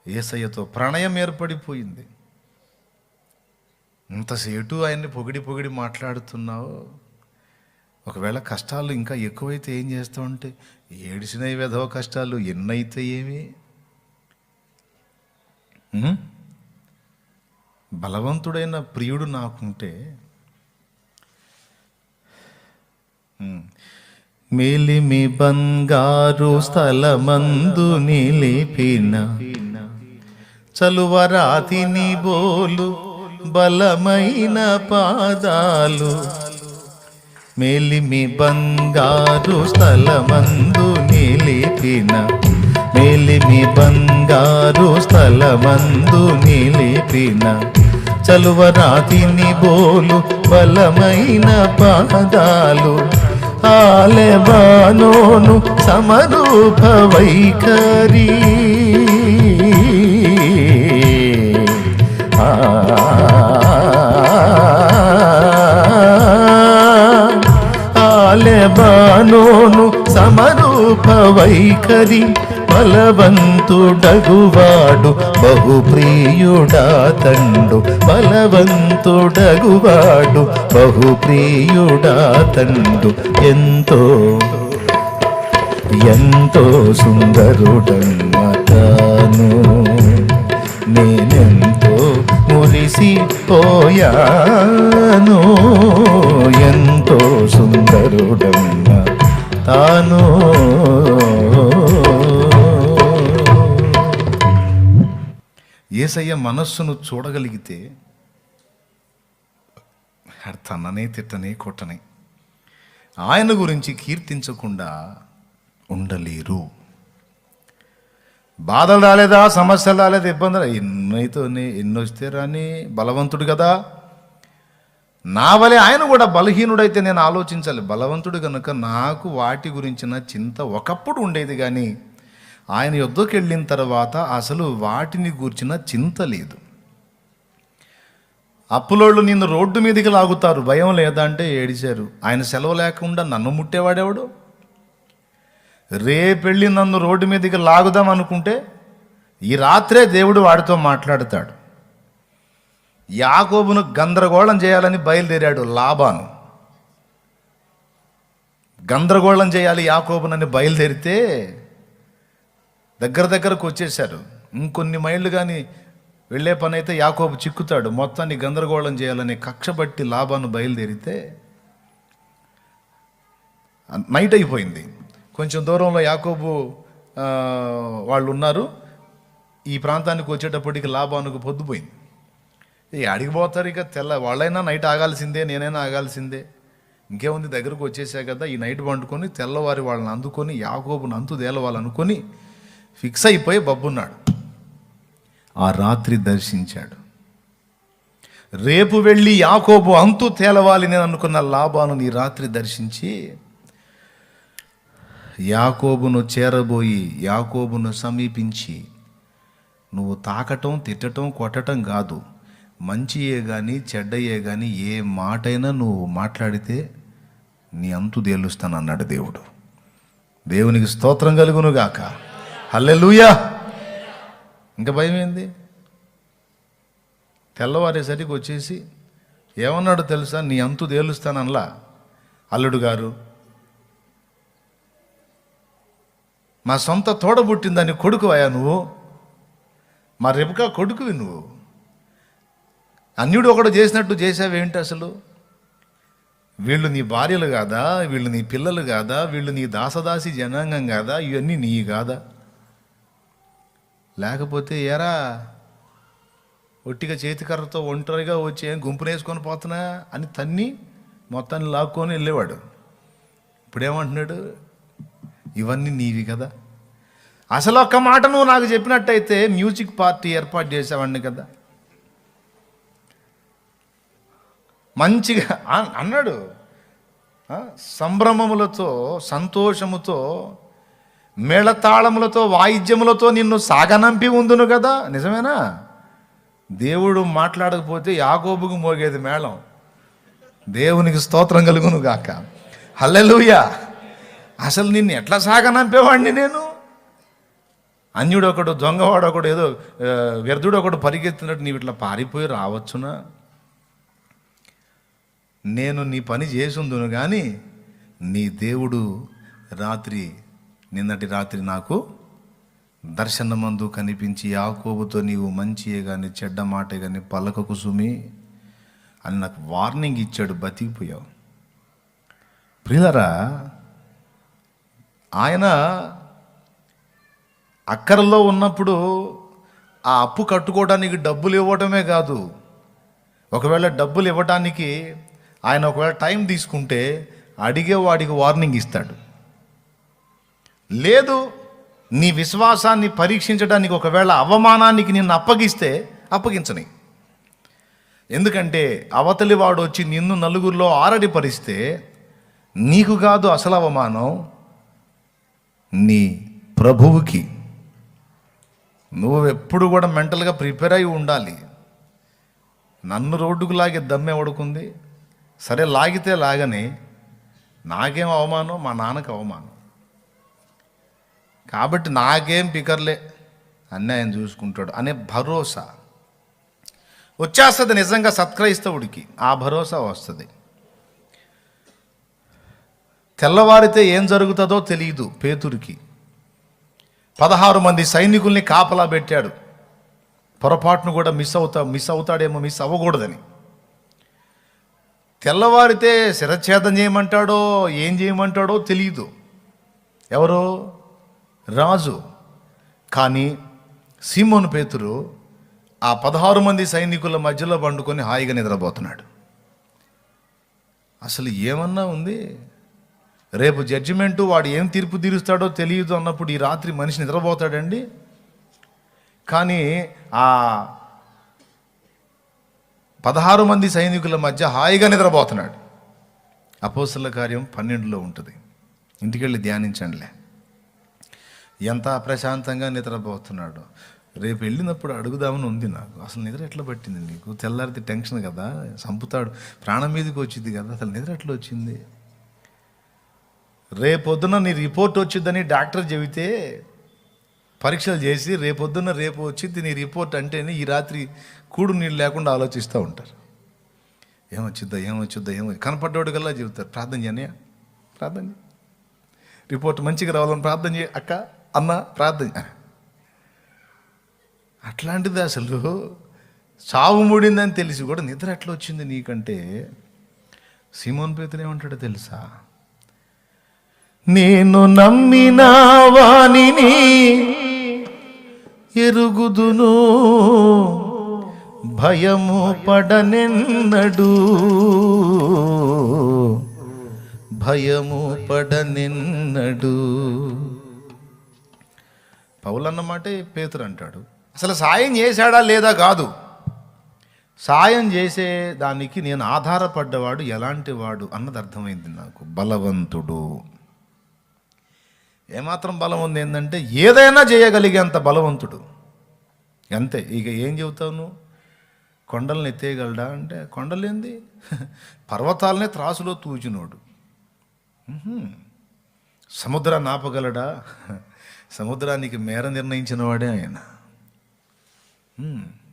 యేసయ్యతో ప్రణయం ఏర్పడిపోయింది. ఇంతసేటు ఆయన్ని పొగిడి మాట్లాడుతున్నావు. ఒకవేళ కష్టాలు ఇంకా ఎక్కువైతే ఏం చేస్తావంటే, ఏడిసినవి వెధవ కష్టాలు ఎన్నైతే ఏమి, బలవంతుడైన ప్రియుడు నాకుంటే, మేలిమి బంగారు స్థలమందు నిలిపిన చలువరాతిని బోలు బలమైన పాదాలు, మేలిమి బంగారు స్థలమందు నిలిపిన, మేలిమి బంగారు స్థలమందు నిలిపిన చలువరాతిని బోలు బలమైన పాదాలు, ఆలెబానోను సమరూప వైఖరి, ఆలెబానోను సమరూప వైఖరి, బలవంతుడగువాడు బహుప్రియుడా తండు, బలవంతుడగువాడు బహుప్రియుడా తండు, ఎంతో సుందరుడన్నతాను, నేనెంతో మురిసిపోయాను, ఎంతో సుందరుడన్న తాను. యేసయ్య మనస్సును చూడగలిగితే తననే తిట్టనే కొట్టనే ఆయన గురించి కీర్తించకుండా ఉండలేరు. బాధలు రాలేదా, సమస్యలు రాలేదా, ఇబ్బందులు ఎన్నొస్తే రాని బలవంతుడు కదా. నా వలె ఆయన కూడా బలహీనుడైతే నేను ఆలోచించాలి. బలవంతుడు కనుక నాకు వాటి గురించిన చింత ఒకప్పుడు ఉండేది, కానీ ఆయన యుద్ధకి వెళ్ళిన తర్వాత అసలు వాటిని గూర్చిన చింత లేదు. అప్పులోళ్ళు నిన్ను రోడ్డు మీదకి లాగుతారు, భయం లేదా అంటే ఏడిచారు. ఆయన సెలవు లేకుండా నన్ను ముట్టేవాడేవాడు. రేపెళ్ళి నన్ను రోడ్డు మీదకి లాగుదాం అనుకుంటే ఈ రాత్రే దేవుడు వాడితో మాట్లాడతాడు. యాకోబును గందరగోళం చేయాలని బయలుదేరాడు లాబాను. గందరగోళం చేయాలి యాకోబునని బయలుదేరితే దగ్గరకు వచ్చేసారు. ఇంకొన్ని మైళ్ళు కానీ వెళ్ళే పని అయితే యాకోబు చిక్కుతాడు. మొత్తాన్ని గందరగోళం చేయాలని కక్షబట్టి లాబాను బయలుదేరితే నైట్ అయిపోయింది. కొంచెం దూరంలో యాకోబు వాళ్ళు ఉన్నారు. ఈ ప్రాంతానికి వచ్చేటప్పటికి లాబానుకు పొద్దుపోయింది. అడిగిపోతారు ఇక వాళ్ళైనా నైట్ ఆగాల్సిందే, నేనైనా ఆగాల్సిందే. ఇంకేముంది, దగ్గరకు వచ్చేసా కదా, ఈ నైట్ వండుకొని తెల్లవారి వాళ్ళని అందుకొని యాకోబును అంతు తేలవాలనుకొని ఫిక్స్ అయిపోయి బబ్బున్నాడు. ఆ రాత్రి దర్శించాడు. రేపు వెళ్ళి యాకోబు అంతు తేలవాలి నేను అనుకున్న లాబాను ఈ రాత్రి దర్శించి యాకోబును చేరబోయి యాకోబును సమీపించి, నువ్వు తాకటం, తిట్టడం, కొట్టడం కాదు, మంచియే కానీ చెడ్డయే కానీ ఏ మాటైనా నువ్వు మాట్లాడితే నీ అంతు తేలుస్తాను అన్నాడు దేవుడు. దేవునికి స్తోత్రం కలుగును గాక. హల్లెలూయా. ఇంకా భయం ఏంది? తెల్లవారేసరికి వచ్చేసి ఏమన్నాడు తెలుసా? నీ అంతు తేలుస్తానల్లా. అల్లుడు గారు, మా సొంత తోడబుట్టిందని కొడుకు అయ్యా నువ్వు, మా రెబకా కొడుకువి నువ్వు, అన్యుడు ఒకడు చేసినట్టు చేసావేంటి అసలు? వీళ్ళు నీ భార్యలు కాదా? వీళ్ళు నీ పిల్లలు కాదా? వీళ్ళు నీ దాసదాసి జనాంగం కాదా? ఇవన్నీ నీ కాదా? లేకపోతే ఎరా ఒట్టిగా చేతికర్రతో ఒంటరిగా వచ్చి ఏం గుంపునేసుకొని పోతున్నా అని తన్ని మొత్తాన్ని లాక్కొని వెళ్ళేవాడు. ఇప్పుడేమంటున్నాడు? ఇవన్నీ నీవి కదా. అసలు ఒక్క మాట నువ్వు నాకు చెప్పినట్టయితే మ్యూజిక్ పార్టీ ఏర్పాటు చేసేవాడిని కదా. మంచిగా అన్నాడు. సంభ్రమములతో, సంతోషముతో, మేళతాళములతో, వాయిద్యములతో నిన్ను సాగనంపి ఉందును కదా. నిజమేనా? దేవుడు మాట్లాడకపోతే యాకోబుకు మోగేది మేళం. దేవునికి స్తోత్రం కలుగును గాక. హల్లెలూయా. అసలు నిన్ను ఎట్లా సాగనంపేవాడిని నేను? అన్యుడు ఒకడు, దొంగవాడు ఒకడు, ఏదో వ్యర్థుడు ఒకడు పరిగెత్తినట్టు నీవు ఇట్లా పారిపోయి రావచ్చునా? నేను నీ పని చేసుందును కానీ నీ దేవుడు నిన్నటి రాత్రి నాకు దర్శనమందు కనిపించి, యాకోబుతో నీవు మంచియే కానీ చెడ్డ మాటే కానీ పలకకు సుమి అని నాకు వార్నింగ్ ఇచ్చాడు. బతికిపోయావు. ప్రియులారా, ఆయన అక్కరలో ఉన్నప్పుడు ఆ అప్పు కట్టుకోవడానికి డబ్బులు ఇవ్వటమే కాదు, ఒకవేళ డబ్బులు ఇవ్వటానికి ఆయన ఒకవేళ టైం తీసుకుంటే అడిగేవాడికి వార్నింగ్ ఇస్తాడు. లేదు, నీ విశ్వాసాన్ని పరీక్షించడానికి ఒకవేళ అవమానానికి నిన్ను అప్పగించని. ఎందుకంటే అవతలి వాడు వచ్చి నిన్ను నలుగురిలో ఆరడిపరిస్తే నీకు కాదు అసలు అవమానం, నీ ప్రభువుకి. నువ్వు ఎప్పుడు కూడా మెంటల్గా ప్రిపేర్ అయి ఉండాలి. నన్ను రోడ్డుకు లాగే దమ్మె వడుకుంది, సరే లాగితే లాగని, నాకేం అవమానం, మా నాన్నకు అవమానం. కాబట్టి నాకేం పికర్లే, అన్నీ ఆయన చూసుకుంటాడు అనే భరోసా వచ్చేస్తుంది. నిజంగా సత్క్రైస్తవుడికి ఆ భరోసా వస్తుంది. తెల్లవారితే ఏం జరుగుతుందో తెలియదు. పేతురికి 16 మంది సైనికుల్ని కాపలా పెట్టాడు. పొరపాటును కూడా మిస్ అవుతాడేమో, మిస్ అవ్వకూడదని. తెల్లవారితే శిరఛేదం చేయమంటాడో ఏం చేయమంటాడో తెలియదు. ఎవరో రాజు. కానీ సీమోను పేతురు ఆ 16 మంది సైనికుల మధ్యలో పండుకొని హాయిగా నిద్రపోతున్నాడు. అసలు ఏమన్నా ఉంది? రేపు జడ్జిమెంటు, వాడు ఏం తీర్పు తీరుస్తాడో తెలియదు అన్నప్పుడు ఈ రాత్రి మనిషి నిద్రపోతాడండి. కానీ ఆ 16 మంది సైనికుల మధ్య హాయిగా నిద్రపోతున్నాడు. అపోస్తలుల కార్యం 12లో ఉంటుంది. ఇంటికెళ్ళి ధ్యానించండిలే, ఎంత ప్రశాంతంగా నిద్రపోతున్నాడు. రేపు వెళ్ళినప్పుడు అడుగుదామని ఉంది నాకు. అసలు నిద్ర ఎట్లా పట్టింది నీకు? తెల్లారితే టెన్షన్ కదా, చంపుతాడు, ప్రాణం మీదకి వచ్చింది కదా, అసలు నిద్ర ఎట్లా వచ్చింది? రేపొద్దున నీ రిపోర్ట్ వచ్చిందని డాక్టర్ చెబితే పరీక్షలు చేసి రేపు వచ్చింది నీ రిపోర్ట్ అంటేనే ఈ రాత్రి కూడు నీళ్ళు లేకుండా ఆలోచిస్తూ ఉంటారు. ఏమొచ్చుద్దా కనపడ్డోడు కల్లా చెబుతారు, ప్రార్థన చేయనయ్య, ప్రార్థన చేయి, రిపోర్ట్ మంచిగా రావాలని ప్రార్థన చేయి అక్క, అన్న ప్రార్థన. అట్లాంటిది అసలు చావు ముడిందని తెలిసి కూడా నిద్ర ఎట్లా వచ్చింది నీకంటే, సీమోను పేతురు ఏమంటాడో తెలుసా? నేను నమ్మిన వానిని ఎరుగుదును, భయము పడనెన్నడు, భయము పడనెన్నడు. పౌలన్నమాటే పేతురు అంటాడు. అసలు సాయం చేశాడా లేదా కాదు, సాయం చేసే దానికి నేను ఆధారపడ్డవాడు ఎలాంటి వాడు అన్నది అర్థమైంది నాకు. బలవంతుడు. ఏమాత్రం బలం ఉంది ఏంటంటే ఏదైనా చేయగలిగేంత బలవంతుడు. అంతే. ఇక ఏం చెబుతావు నువ్వు? కొండలను ఎత్తేయగలడా అంటే కొండలేంది, పర్వతాలనే త్రాసులో తూచినోడు. సముద్రాన్ని ఆపగలడా? సముద్రానికి మేర నిర్ణయించిన వాడే ఆయన.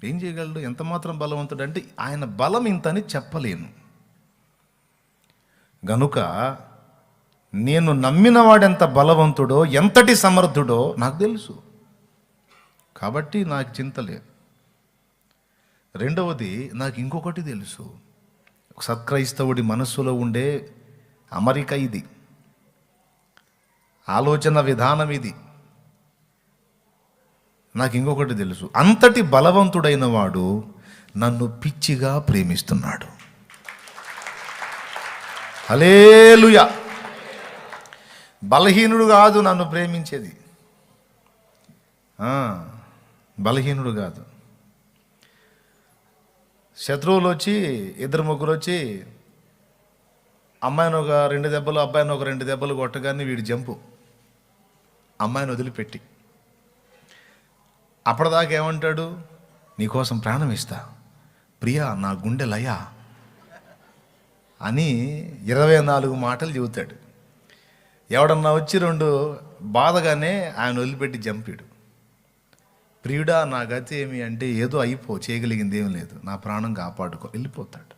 ఏం చేయగలడు? ఎంత మాత్రం బలవంతుడు అంటే ఆయన బలం ఇంతని చెప్పలేను. గనుక నేను నమ్మిన వాడెంత బలవంతుడో, ఎంతటి సమర్థుడో నాకు తెలుసు. కాబట్టి నాకు చింత లేదు. రెండవది, నాకు ఇంకొకటి తెలుసు. సత్క్రైస్తవుడి మనస్సులో ఉండే అమరిక ఇది, ఆలోచన విధానం ఇది. నాకు ఇంకొకటి తెలుసు, అంతటి బలవంతుడైన వాడు నన్ను పిచ్చిగా ప్రేమిస్తున్నాడు. హల్లెలూయా. బలహీనుడు కాదు నన్ను ప్రేమించేది, బలహీనుడు కాదు. శత్రువులు వచ్చి, ఇద్దరు ముగ్గురు వచ్చి అమ్మాయిని ఒక 2 దెబ్బలు, అబ్బాయిని ఒక 2 దెబ్బలు కొట్టగానే వీడి జంపు అమ్మాయిని వదిలిపెట్టి. అప్పటిదాకా ఏమంటాడు? నీకోసం ప్రాణం ఇస్తా ప్రియా, నా గుండె లయ అని 24 మాటలు చెబుతాడు. ఎవడన్నా వచ్చి 2 బాధగానే ఆయన వదిలిపెట్టి జంపిడు. ప్రియుడా, నా గతి ఏమి అంటే ఏదో చేయగలిగింది ఏం లేదు, నా ప్రాణం కాపాడుకో, వెళ్ళిపోతాడు.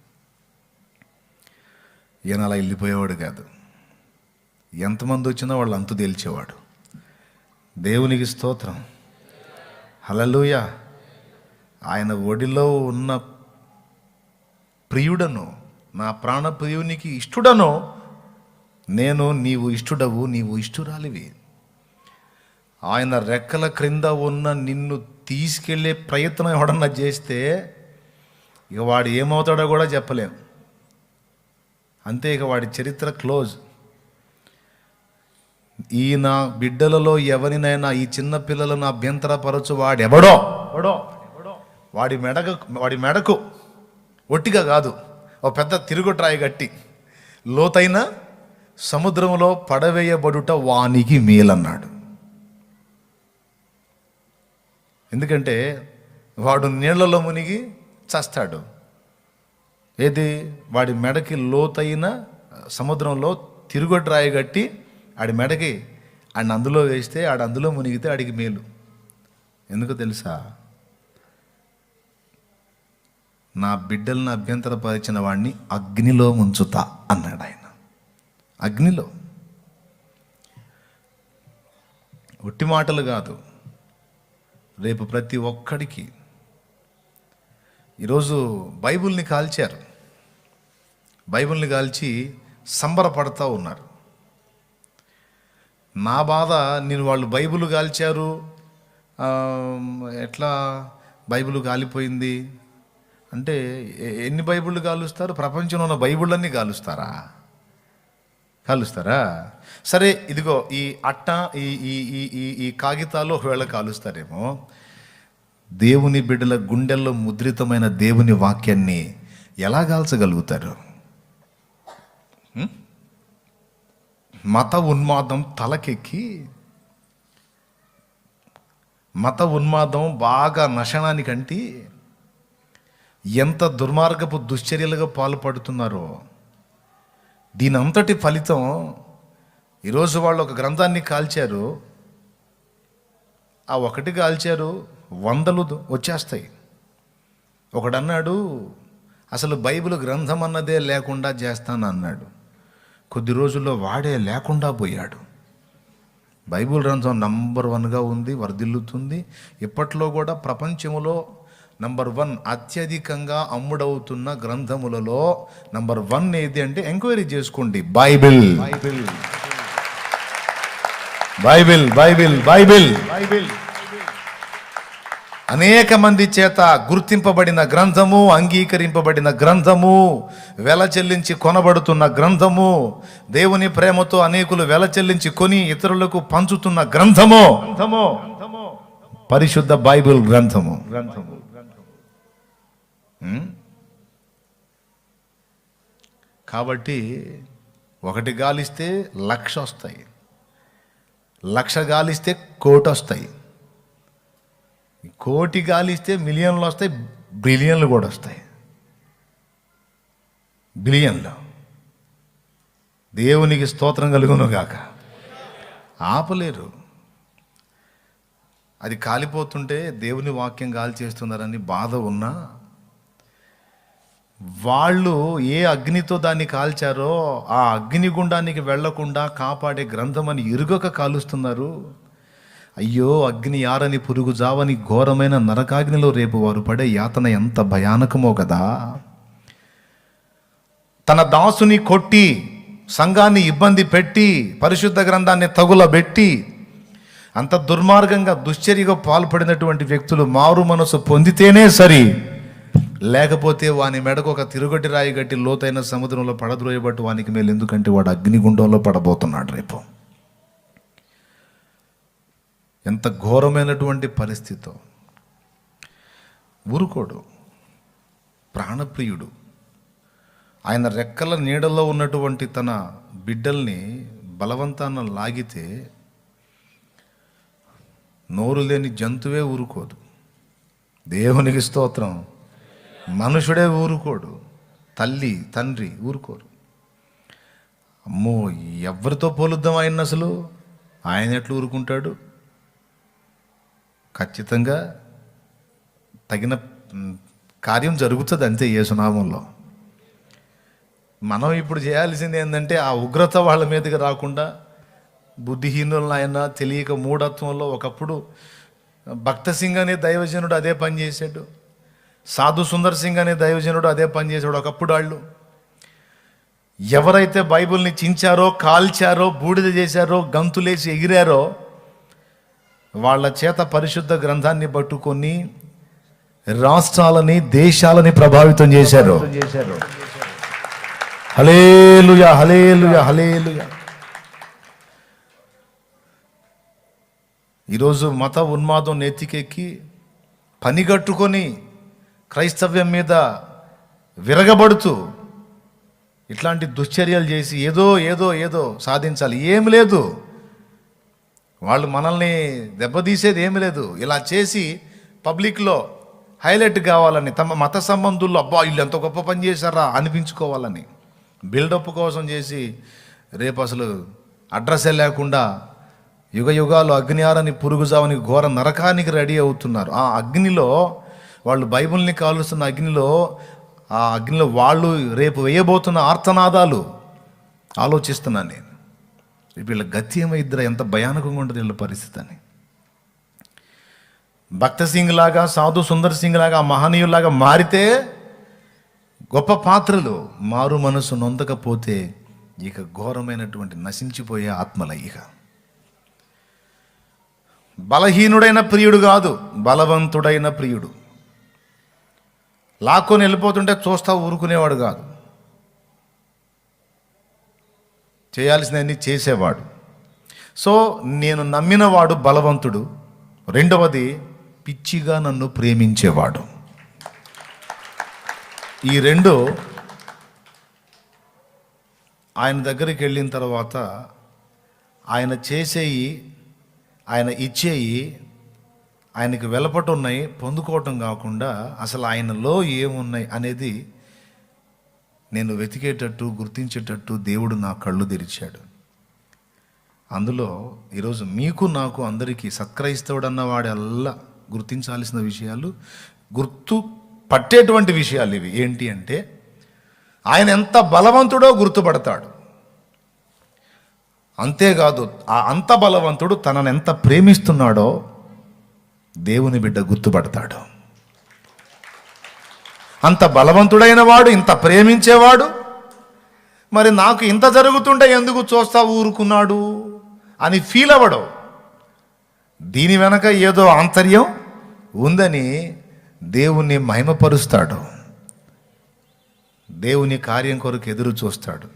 ఈయన అలా వెళ్ళిపోయేవాడు కాదు. ఎంతమంది వచ్చినా వాళ్ళు అంతు తేల్చేవాడు. దేవునికి స్తోత్రం. హల్లెలూయా. ఆయన ఒడిలో ఉన్న ప్రియుడను, నా ప్రాణ ప్రియునికి ఇష్టుడను నేను, నీవు ఇష్టుడవు, నీవు ఇష్టురాలివి. ఆయన రెక్కల క్రింద ఉన్న నిన్ను తీసుకెళ్లే ప్రయత్నం ఎవడన్నా చేస్తే ఇక వాడు ఏమవుతాడో కూడా చెప్పలేం. అంతే, ఇక వాడి చరిత్ర క్లోజ్. ఈ నా బిడ్డలలో ఎవరినైనా, ఈ చిన్న పిల్లలను అభ్యంతరపరచు వాడెవడో వాడి మెడకు ఒట్టిగా కాదు, ఓ పెద్ద తిరుగుట్రాయి గట్టి లోతైన సముద్రంలో పడవేయబడుట వానికి మేలన్నాడు. ఎందుకంటే వాడు నీళ్లలో మునిగి చస్తాడు. ఏది? వాడి మెడకి లోతైన సముద్రంలో తిరుగొట్రాయి కట్టి ఆడి మెడకి ఆడిని అందులో వేస్తే ఆడు అందులో మునిగితే ఆడికి మేలు. ఎందుకు తెలుసా? నా బిడ్డలను అభ్యంతరపరిచిన వాడిని అగ్నిలో ముంచుతా అన్నాడు ఆయన. అగ్నిలో. ఒట్టి మాటలు కాదు. రేపు ప్రతి ఒక్కడికి ఈరోజు బైబిల్ని కాల్చారు. బైబిల్ని కాల్చి సంబరపడతా ఉన్నారు. నా బాధ, నేను వాళ్ళు బైబిల్ కాల్చారు, ఎట్లా బైబిల్ కాలిపోయింది అంటే, ఎన్ని బైబిళ్ళు కాలుస్తారు? ప్రపంచంలో ఉన్న బైబిళ్ళన్నీ కాలుస్తారా? సరే, ఇదిగో ఈ అట్ట, ఈ కాగితాలు ఒకవేళ కాలుస్తారేమో. దేవుని బిడ్డల గుండెల్లో ముద్రితమైన దేవుని వాక్యాన్ని ఎలా కాల్చగలుగుతారు? మత ఉన్మాదం తలకెక్కి, మత ఉన్మాదం బాగా నశనానికంటే ఎంత దుర్మార్గపు దుశ్చర్యలుగా పాల్పడుతున్నారో దీని అంతటి ఫలితం. ఈరోజు వాళ్ళు ఒక గ్రంథాన్ని కాల్చారు, ఆ ఒకటి కాల్చారు, 100 వచ్చేస్తాయి. ఒకడన్నాడు, అసలు బైబిల్ గ్రంథం అన్నదే లేకుండా చేస్తాను అన్నాడు. కొద్ది రోజుల్లో వాడే లేకుండా పోయాడు. బైబిల్ గ్రంథం నంబర్ 1గా ఉంది, వర్ధిల్లుతుంది. ఇప్పట్లో కూడా ప్రపంచంలో నంబర్ 1 అత్యధికంగా అమ్ముడవుతున్న గ్రంథములలో నంబర్ 1 ఏది అంటే ఎంక్వైరీ చేసుకోండి. Bible. Bible Bible Bible Bible అనేక మంది చేత గుర్తింపబడిన గ్రంథము, అంగీకరింపబడిన గ్రంథము, వెల చెల్లించి కొనబడుతున్న గ్రంథము, దేవుని ప్రేమతో అనేకులు వెల చెల్లించి కొని ఇతరులకు పంచుతున్న గ్రంథము, పరిశుద్ధ బైబిల్ గ్రంథము. కాబట్టి ఒకటి గాలిస్తే 1,00,000 వస్తాయి, 1,00,000 గాలిస్తే 1,00,00,000 వస్తాయి, 1,00,00,000 గాలిస్తే మిలియన్లు వస్తాయి, బిలియన్లు కూడా వస్తాయి. బిలియన్లు. దేవునికి స్తోత్రం కలుగును గాక. ఆపలేరు. అది కాలిపోతుంటే దేవుని వాక్యం గాలి చేస్తున్నారని బాధ ఉన్నా, వాళ్ళు ఏ అగ్నితో దాన్ని కాల్చారో ఆ అగ్నిగుండానికి వెళ్లకుండా కాపాడే గ్రంథమని ఇరుగక కాలుస్తున్నారు. అయ్యో అగ్ని యారని పురుగు జావని ఘోరమైన నరకాగ్నిలో రేపు వారు పడే యాతన ఎంత భయానకమో కదా. తన దాసుని కొట్టి, సంఘాన్ని ఇబ్బంది పెట్టి, పరిశుద్ధ గ్రంథాన్ని తగులబెట్టి, అంత దుర్మార్గంగా దుశ్చర్యగా పాల్పడినటువంటి వ్యక్తులు మారు మనసు పొందితేనే సరి, లేకపోతే వాని మెడకు ఒక తిరుగటి రాయి గట్టి లోతైన సముద్రంలో పడద్రోయబట్టు వానికి మేలు. ఎందుకంటే వాడు అగ్నిగుండంలో పడబోతున్నాడు రేపు. ఎంత ఘోరమైనటువంటి పరిస్థితో. ఊరుకోడు, ప్రాణప్రియుడు. ఆయన రెక్కల నీడలో ఉన్నటువంటి తన బిడ్డల్ని బలవంతాన లాగితే నోరు లేని జంతువే ఊరుకోదు. దేవునికి స్తోత్రం. మనుషుడే ఊరుకోడు, తల్లి తండ్రి ఊరుకోరు. అమ్మో ఎవరితో పోలుద్దాం ఆయన? అసలు ఆయన ఎట్లా ఊరుకుంటాడు? ఖచ్చితంగా తగిన కార్యం జరుగుతుంది అంతే యేసునామంలో. మనం ఇప్పుడు చేయాల్సింది ఏంటంటే ఆ ఉగ్రత వాళ్ళ మీదకి రాకుండా, బుద్ధిహీనులను ఆయన తెలియక మూఢత్వంలో ఒకప్పుడు భక్త సింగ్ అనే దైవజనుడు అదే పని చేశాడు, సాధు సుందర్ సింగ్ అనే దైవజనుడు అదే పని చేశాడు. ఒకప్పుడు వాళ్ళు ఎవరైతే బైబిల్ని చించారో, కాల్చారో, బూడిద చేశారో, గంతులేసి ఎగిరారో వాళ్ళ చేత పరిశుద్ధ గ్రంథాన్ని పట్టుకొని రాష్ట్రాలని, దేశాలని ప్రభావితం చేశారు. హల్లెలూయా, హల్లెలూయా, హల్లెలూయా. ఈరోజు మత ఉన్మాదం నెత్తికెక్కి పనిగట్టుకొని క్రైస్తవ్యం మీద విరగబడుతూ ఇట్లాంటి దుశ్చర్యలు చేసి ఏదో ఏదో ఏదో సాధించాలి. ఏమి లేదు, వాళ్ళు మనల్ని దెబ్బతీసేది ఏమి లేదు. ఇలా చేసి పబ్లిక్లో హైలైట్ కావాలని, తమ మత సంబంధుల్లో అబ్బా వీళ్ళు ఎంత గొప్ప పని చేశారా అనిపించుకోవాలని బిల్డప్ కోసం చేసి రేపు అసలు అడ్రస్సే లేకుండా యుగ యుగాలు అగ్నియారని పురుగుజావని ఘోర నరకానికి రెడీ అవుతున్నారు. ఆ అగ్నిలో వాళ్ళు బైబిల్ని కాలుస్తున్న అగ్నిలో, ఆ అగ్నిలో వాళ్ళు రేపు వేయబోతున్న ఆర్తనాదాలు ఆలోచిస్తున్నాను నేను. వీళ్ళ గతి ఏమైద్దరు, ఎంత భయానకంగా ఉంటుంది వీళ్ళ పరిస్థితి అని. భక్త సింగ్ లాగా, సాధు సుందర్ సింగ్ లాగా, మహనీయులాగా మారితే గొప్ప పాత్రలు, మారు మనసు నొందకపోతే ఇక ఘోరమైనటువంటి నశించిపోయే ఆత్మల. ఇక బలహీనుడైన ప్రియుడు కాదు, బలవంతుడైన ప్రియుడు. లాక్కొని వెళ్ళిపోతుంటే చూస్తా ఊరుకునేవాడు కాదు, చేయాల్సినవన్నీ చేసేవాడు. సో నేను నమ్మినవాడు బలవంతుడు. రెండవది పిచ్చిగా నన్ను ప్రేమించేవాడు. ఈ రెండు ఆయన దగ్గరికి వెళ్ళిన తర్వాత ఆయన చేసేయి, ఆయన ఇచ్చేయి, ఆయనకి వెలపటున్నాయి పొందుకోవటం కాకుండా అసలు ఆయనలో ఏమున్నాయి అనేది నేను వెతికేటట్టు, గుర్తించేటట్టు దేవుడు నా కళ్ళు తెరిచాడు. అందులో ఈరోజు మీకు, నాకు, అందరికీ సత్క్రైస్తవుడు అన్నవాడల్లా గుర్తించాల్సిన విషయాలు, గుర్తు పట్టేటువంటి విషయాలు ఇవి. ఏంటి అంటే ఆయన ఎంత బలవంతుడో గుర్తుపడతాడు. అంతేకాదు అంత బలవంతుడు తనను ఎంత ప్రేమిస్తున్నాడో దేవుని బిడ్డ గుర్తుపడతాడు. అంత బలవంతుడైన వాడు, ఇంత ప్రేమించేవాడు, మరి నాకు ఇంత జరుగుతుంటే ఎందుకు చూస్తా ఊరుకున్నాడు అని ఫీల్ అవ్వడు. దీని వెనక ఏదో ఆంతర్యం ఉందని దేవుణ్ణి మహిమపరుస్తాడు, దేవుని కార్యం కొరకు ఎదురు చూస్తాడు.